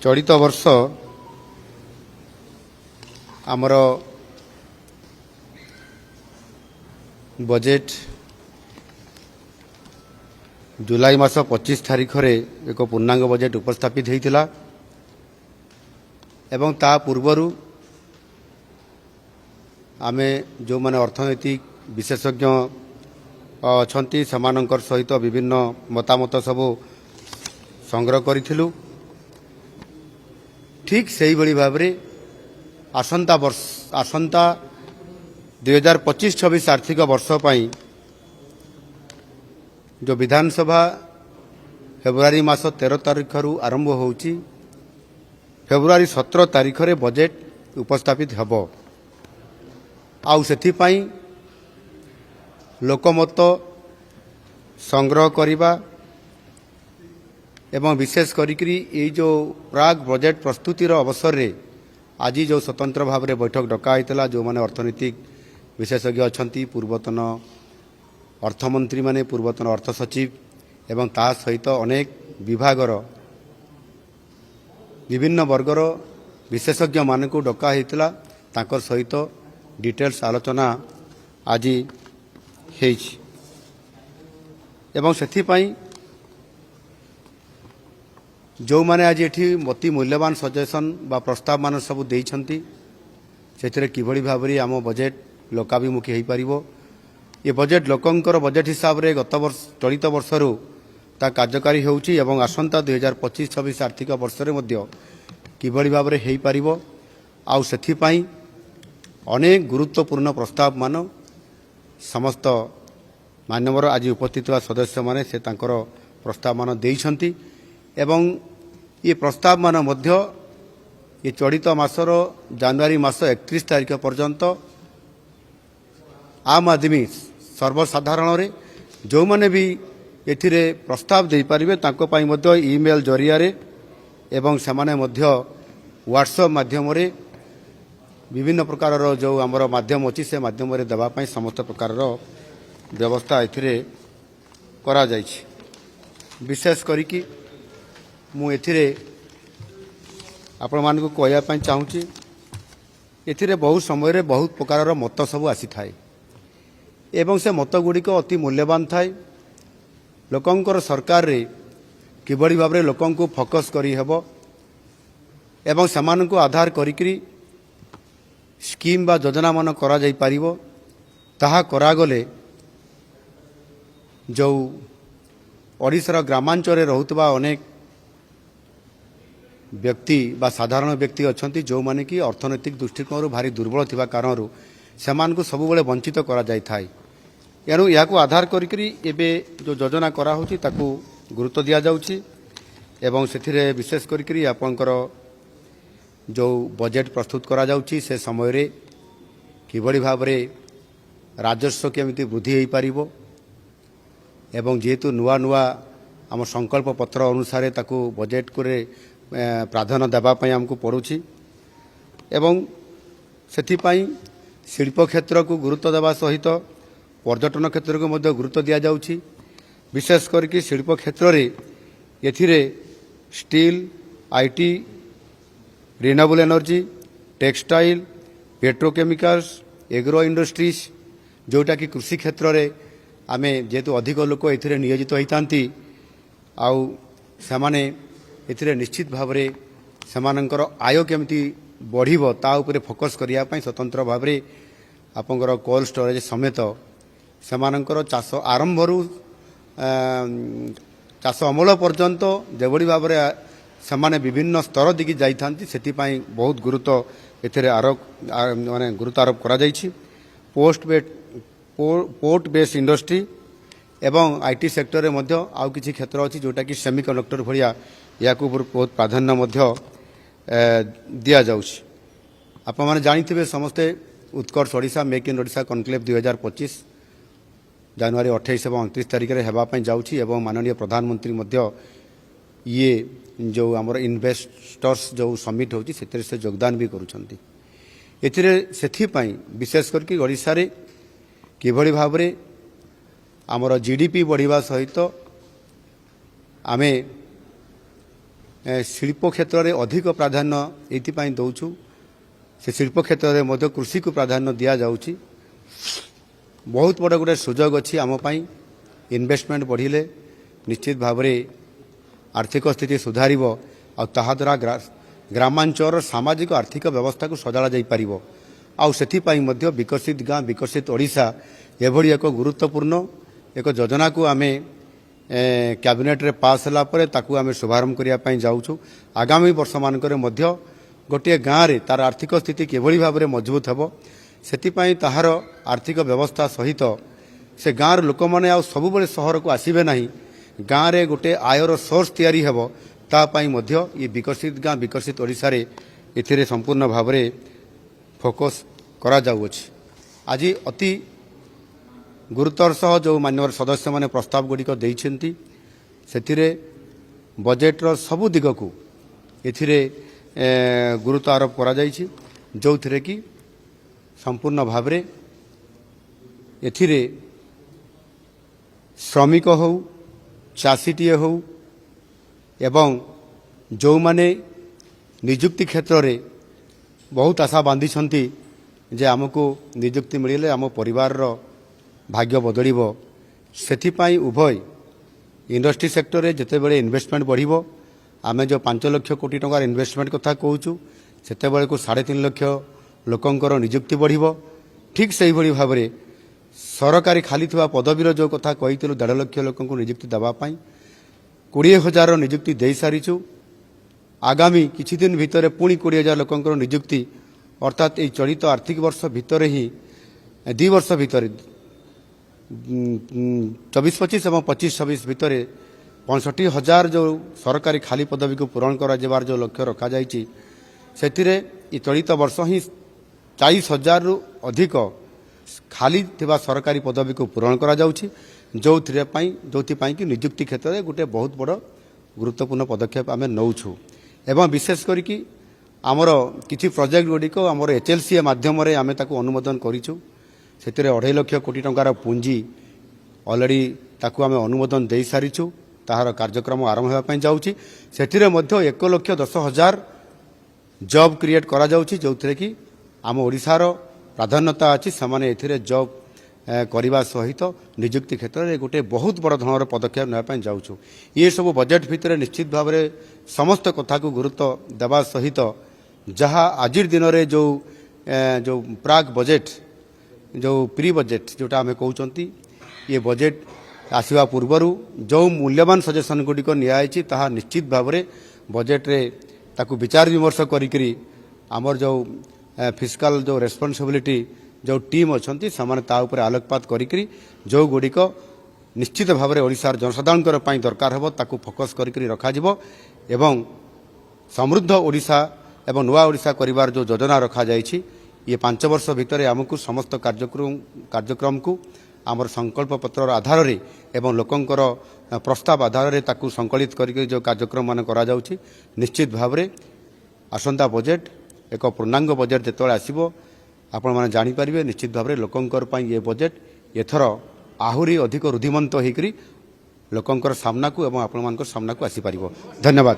चलित वर्ष आमर बजेट जुलाई मास 25 तारिख रे एक पूर्णांग बजेट उपस्थापित होता एवं ता पूर्वरु आमे जो माने अर्थनैतिक विशेषज्ञ अछंती समानकर सहित विभिन्न मतामत सबू संग्रह करिथिलु। ठीक सही बड़ी भाव रे आसंता 2025-26 आर्थिक वर्ष पई जो विधानसभा फेब्रुआरी मास 13 तारिख रु आरंभ होउची फेब्रुआरी 17 तारिख रे बजेट उपस्थापित हबो। आउ सेथि पई लोकमत संग्रह करिबा एवं विशेष करिकरी ये जो प्राग बजेट प्रस्तुतिर अवसर रे आज जो स्वतंत्र भाव में बैठक डकाइतला जो माने अर्थनैतिक विशेषज्ञ अछंती पूर्वतन अर्थमंत्री माने पूर्वतन अर्थ सचिव एवं ता सहित अनेक विभागर विभिन्न वर्गर विशेषज्ञ मान को डकाइतला ताकर सहित डिटेल्स आलोचना आज हेछि एवं सेथि पई जो माने आज एठी अति मूल्यवान सजेशन बा प्रस्ताव मान सब देइछंती सेथिरे किभଳି भाबरी आम बजेट लोकाभिमुखी होई परिबो। ये बजेट लोकंकर बजेट हिसाब रे गत वर्ष चलित वर्षरु ता कार्यकारी होउची एवं आसंता 2025-26 आर्थिक वर्ष रे मध्य किभଳି भाबरे होई परिबो। आउ सेथि पई अनेक गुरुत्वपूर्ण प्रस्ताव मान समस्त मान्यवर आज उपस्थित सदस्य माने से तांकर प्रस्ताव मान देइछंती एवं ये प्रस्ताव मान मध्य ये चलित मासर जनवरी मास 31 तारिख पर्यंत आम आदमी सर्वसाधारण रे जो माने भी एथिरे प्रस्ताव दे पारिबे तांको पई मध्य ईमेल जरिया रे एवं समाने मध्य व्हाट्सएप माध्यम रे विभिन्न प्रकार जो आमर माध्यम अछि से माध्यम रे देबा पई समस्त प्रकार व्यवस्था एथिरे करा जायछि। विशेष करिकि मु एथिरे आपण मान को कहया पई चाहूची एथिरे बहुत समय रे बहुत प्रकार मत सब आसी थाए एवं से मत गुडी को अति मूल्यवान थाए। लोकंकर सरकार रे किबड़ी भाबरे लोकं को फोकस करी हेबो एवं समान को आधार करिकरी स्कीम बा योजना मान करा जाई परिबो ताहा करा गले जो ओडिशार ग्रामांचल रे रहुतबा अनेक व्यक्ति बा साधारण व्यक्ति अछंती जो माने कि अर्थनैतिक दृष्टिकोण भारी दुर्बल थिबा कारणरू समान को सब बेले वंचित करा जाय थाए। एणु या को आधार करिकरी एबे जो योजना करा होची ताकू गुरुत्व दिया जाउची एवं सेथिरे विशेष करिकरी आपनकर जो बजेट प्रस्तुत करा जाउची से समय रे किबड़ी भाबरे राजस्व केमिति वृद्धि होई पारिबो एवं जेतु नुआ नुआ आम संकल्प पत्र अनुसार ताकू बजेट करे प्राधान्य देवाई आमको पड़ुछि एवं सेथिपाई शिल्प क्षेत्र को गुरुत्व देवा सहित पर्यटन क्षेत्र को मध्य गुरुत्व दिया जाउछि। विशेष करके शिल्प क्षेत्र रे एथिरे steel IT renewable energy textile petrochemicals agro industries जोटा कि कृषि क्षेत्र रे आमे जेतु अधिक लोक एथिरे नियोजित होइतांती आउ समाने एथिरे निश्चित भावरे समानकर आय केमिति बढ़िबो ता उपरे फोकस करिया पई स्वतंत्र भावरे आपनकर कोल्ड स्टोरेज समेत समानकर चाष आरंभरू चाष अमल पर्यंत जेबड़ी भावरे समाने विभिन्न स्तर दिगी जाइथांती सेति पई बहुत गुरुत्व एथिरे आरोप माने गुरुत्व आरोप करा जाइछि। पोर्ट बेस्ड इंडस्ट्री एवं आईटी सेक्टर रे मध्य आउ किछि क्षेत्र अछि जोटा कि सेमीकंडक्टर भलिया या को बहुत प्राधान्य मध्य दिया जाउछि। आप माने जानिथिबे समस्ते Utkarsh Odisha make in Odisha conclave 2025 जनवरी 28 एवं 29 तारिख रे हेबा पई जाउछि एवं माननीय प्रधानमंत्री मध्य ये जो हमर इन्वेस्टर्स जो समिट होछि सेतरे से योगदान भी करूछंती। एथिरे सेथि पई विशेष करके ओडिशा रे किभଳି भाबरे आमर जीडीपी बढ़िबा सहित आमे ଶିଳ୍ପ କ୍ଷେତ୍ରରେ ଅଧିକ ପ୍ରାଧାନ୍ୟ ଏଇଥିପାଇଁ ଦେଉଛୁ ସେ ଶିଳ୍ପ କ୍ଷେତ୍ରରେ ମଧ୍ୟ କୃଷିକୁ ପ୍ରାଧାନ୍ୟ ଦିଆଯାଉଛି। ବହୁତ ବଡ଼ ଗୋଟେ ସୁଯୋଗ ଅଛି ଆମ ପାଇଁ। ଇନଭେଷ୍ଟମେଣ୍ଟ ବଢ଼ିଲେ ନିଶ୍ଚିତ ଭାବରେ ଆର୍ଥିକ ସ୍ଥିତି ସୁଧାରିବ ଆଉ ତାହାଦ୍ୱାରା ଗ୍ରାମାଞ୍ଚଳର ସାମାଜିକ ଆର୍ଥିକ ବ୍ୟବସ୍ଥାକୁ ସଜାଡ଼ା ଯାଇପାରିବ। ଆଉ ସେଥିପାଇଁ ମଧ୍ୟ ବିକଶିତ ଗାଁ ବିକଶିତ ଓଡ଼ିଶା ଏଭଳି ଏକ ଗୁରୁତ୍ୱପୂର୍ଣ୍ଣ ଏକ ଯୋଜନାକୁ ଆମେ କ୍ୟାବିନେଟ୍ରେ ପାସ୍ ହେଲା ପରେ ତାକୁ ଆମେ ଶୁଭାରମ୍ଭ କରିବା ପାଇଁ ଯାଉଛୁ। ଆଗାମୀ ବର୍ଷମାନଙ୍କରେ ମଧ୍ୟ ଗୋଟିଏ ଗାଁରେ ତାର ଆର୍ଥିକ ସ୍ଥିତି କିଭଳି ଭାବରେ ମଜବୁତ ହେବ ସେଥିପାଇଁ ତାହାର ଆର୍ଥିକ ବ୍ୟବସ୍ଥା ସହିତ ସେ ଗାଁର ଲୋକମାନେ ଆଉ ସବୁବେଳେ ସହରକୁ ଆସିବେ ନାହିଁ, ଗାଁରେ ଗୋଟେ ଆୟର ସୋର୍ସ ତିଆରି ହେବ, ତା ପାଇଁ ମଧ୍ୟ ଏ ବିକଶିତ ଗାଁ ବିକଶିତ ଓଡ଼ିଶାରେ ଏଥିରେ ସମ୍ପୂର୍ଣ୍ଣ ଭାବରେ ଫୋକସ୍ କରାଯାଉଅଛି। ଆଜି ଅତି ଗୁରୁତ୍ୱର ସହ ଯେଉଁ ମାନ୍ୟବର ସଦସ୍ୟମାନେ ପ୍ରସ୍ତାବ ଗୁଡ଼ିକ ଦେଇଛନ୍ତି ସେଥିରେ ବଜେଟ୍ର ସବୁ ଦିଗକୁ ଏଥିରେ ଗୁରୁତ୍ୱ ଆରୋପ କରାଯାଇଛି, ଯେଉଁଥିରେ କି ସମ୍ପୂର୍ଣ୍ଣ ଭାବରେ ଏଥିରେ ଶ୍ରମିକ ହେଉ ଚାଷୀଟିଏ ହେଉ ଏବଂ ଯେଉଁମାନେ ନିଯୁକ୍ତି କ୍ଷେତ୍ରରେ ବହୁତ ଆଶା ବାନ୍ଧିଛନ୍ତି ଯେ ଆମକୁ ନିଯୁକ୍ତି ମିଳିଲେ ଆମ ପରିବାରର ଭାଗ୍ୟ ବଦଳିବ, ସେଥିପାଇଁ ଉଭୟ ଇଣ୍ଡଷ୍ଟ୍ରି ସେକ୍ଟରରେ ଯେତେବେଳେ ଇନଭେଷ୍ଟମେଣ୍ଟ ବଢ଼ିବ, ଆମେ ଯେଉଁ 5 ଲକ୍ଷ କୋଟି ଟଙ୍କାର ଇନଭେଷ୍ଟମେଣ୍ଟ କଥା କହୁଛୁ ସେତେବେଳକୁ 3.5 ଲକ୍ଷ ଲୋକଙ୍କର ନିଯୁକ୍ତି ବଢ଼ିବ। ଠିକ୍ ସେହିଭଳି ଭାବରେ ସରକାରୀ ଖାଲି ଥିବା ପଦବୀର ଯେଉଁ କଥା କହିଥିଲୁ 1.5 ଲକ୍ଷ ଲୋକଙ୍କୁ ନିଯୁକ୍ତି ଦେବା ପାଇଁ 20,000 ନିଯୁକ୍ତି ଦେଇସାରିଛୁ। ଆଗାମୀ କିଛି ଦିନ ଭିତରେ ପୁଣି 20,000 ଲୋକଙ୍କର ନିଯୁକ୍ତି ଅର୍ଥାତ୍ ଏହି ଚଳିତ ଆର୍ଥିକ ବର୍ଷ ଭିତରେ ହିଁ 2 ବର୍ଷ ଭିତରେ 24-25 ଏବଂ 25-26 ଭିତରେ 65,000 ଯେଉଁ ସରକାରୀ ଖାଲି ପଦବୀକୁ ପୂରଣ କରାଯିବାର ଯେଉଁ ଲକ୍ଷ୍ୟ ରଖାଯାଇଛି ସେଥିରେ ଏ ଚଳିତ ବର୍ଷ ହିଁ 40,000ରୁ ଅଧିକ ଖାଲି ଥିବା ସରକାରୀ ପଦବୀକୁ ପୂରଣ କରାଯାଉଛି, ଯେଉଁଥିପାଇଁ କି ନିଯୁକ୍ତି କ୍ଷେତ୍ରରେ ଗୋଟିଏ ବହୁତ ବଡ଼ ଗୁରୁତ୍ୱପୂର୍ଣ୍ଣ ପଦକ୍ଷେପ ଆମେ ନେଉଛୁ। ଏବଂ ବିଶେଷ କରିକି ଆମର କିଛି ପ୍ରୋଜେକ୍ଟ ଗୁଡ଼ିକ ଆମର HLCA ମାଧ୍ୟମରେ ଆମେ ତାକୁ ଅନୁମୋଦନ କରିଛୁ। ସେଥିରେ 2.5 ଲକ୍ଷ କୋଟି ଟଙ୍କାର ପୁଞ୍ଜି ଅଲରେଡ଼ି ତାକୁ ଆମେ ଅନୁମୋଦନ ଦେଇସାରିଛୁ, ତାହାର କାର୍ଯ୍ୟକ୍ରମ ଆରମ୍ଭ ହେବା ପାଇଁ ଯାଉଛି। ସେଥିରେ ମଧ୍ୟ 1,10,000 ଜବ୍ କ୍ରିଏଟ୍ କରାଯାଉଛି, ଯେଉଁଥିରେ କି ଆମ ଓଡ଼ିଶାର ପ୍ରାଧାନ୍ୟତା ଅଛି। ସେମାନେ ଏଥିରେ ଜବ୍ କରିବା ସହିତ ନିଯୁକ୍ତି କ୍ଷେତ୍ରରେ ଗୋଟିଏ ବହୁତ ବଡ଼ ଧରଣର ପଦକ୍ଷେପ ନେବା ପାଇଁ ଯାଉଛୁ। ଏସବୁ ବଜେଟ୍ ଭିତରେ ନିଶ୍ଚିତ ଭାବରେ ସମସ୍ତ କଥାକୁ ଗୁରୁତ୍ୱ ଦେବା ସହିତ ଯାହା ଆଜିର ଦିନରେ ଯେଉଁ ପ୍ରାକ୍ ବଜେଟ୍ ଯେଉଁ ପ୍ରି ବଜେଟ୍ ଯେଉଁଟା ଆମେ କହୁଛନ୍ତି, ଏ ବଜେଟ୍ ଆସିବା ପୂର୍ବରୁ ଯେଉଁ ମୂଲ୍ୟବାନ ସଜେସନ୍ ଗୁଡ଼ିକ ନିଆଯାଇଛି ତାହା ନିଶ୍ଚିତ ଭାବରେ ବଜେଟ୍ରେ ତାକୁ ବିଚାର ବିମର୍ଶ କରିକିରି ଆମର ଯେଉଁ ଫିସ୍କାଲ୍ ଯେଉଁ ରେସ୍ପନ୍ସିବିଲିଟି ଯେଉଁ ଟିମ୍ ଅଛନ୍ତି ସେମାନେ ତା ଉପରେ ଆଲୋକପାତ କରିକିରି ଯେଉଁଗୁଡ଼ିକ ନିଶ୍ଚିତ ଭାବରେ ଓଡ଼ିଶାର ଜନସାଧାରଣଙ୍କର ପାଇଁ ଦରକାର ହେବ ତାକୁ ଫୋକସ୍ କରିକିରି ରଖାଯିବ ଏବଂ ସମୃଦ୍ଧ ଓଡ଼ିଶା ଏବଂ ନୂଆ ଓଡ଼ିଶା କରିବାର ଯେଉଁ ଯୋଜନା ରଖାଯାଇଛି ଏ 5 ବର୍ଷ ଭିତରେ ଆମକୁ ସମସ୍ତ କାର୍ଯ୍ୟକ୍ରମକୁ ଆମର ସଂକଳ୍ପ ପତ୍ରର ଆଧାରରେ ଏବଂ ଲୋକଙ୍କର ପ୍ରସ୍ତାବ ଆଧାରରେ ତାକୁ ସଂକଳିତ କରିକି ଯେଉଁ କାର୍ଯ୍ୟକ୍ରମମାନ କରାଯାଉଛି ନିଶ୍ଚିତ ଭାବରେ ଆସନ୍ତା ବଜେଟ୍ ଏକ ପୂର୍ଣ୍ଣାଙ୍ଗ ବଜେଟ୍ ଯେତେବେଳେ ଆସିବ ଆପଣମାନେ ଜାଣିପାରିବେ ନିଶ୍ଚିତ ଭାବରେ ଲୋକଙ୍କର ପାଇଁ ଏ ବଜେଟ୍ ଏଥର ଆହୁରି ଅଧିକ ରୁଦ୍ଧିମନ୍ତ ହୋଇକରି ଲୋକଙ୍କର ସାମ୍ନାକୁ ଏବଂ ଆପଣମାନଙ୍କର ସାମ୍ନାକୁ ଆସିପାରିବ। ଧନ୍ୟବାଦ।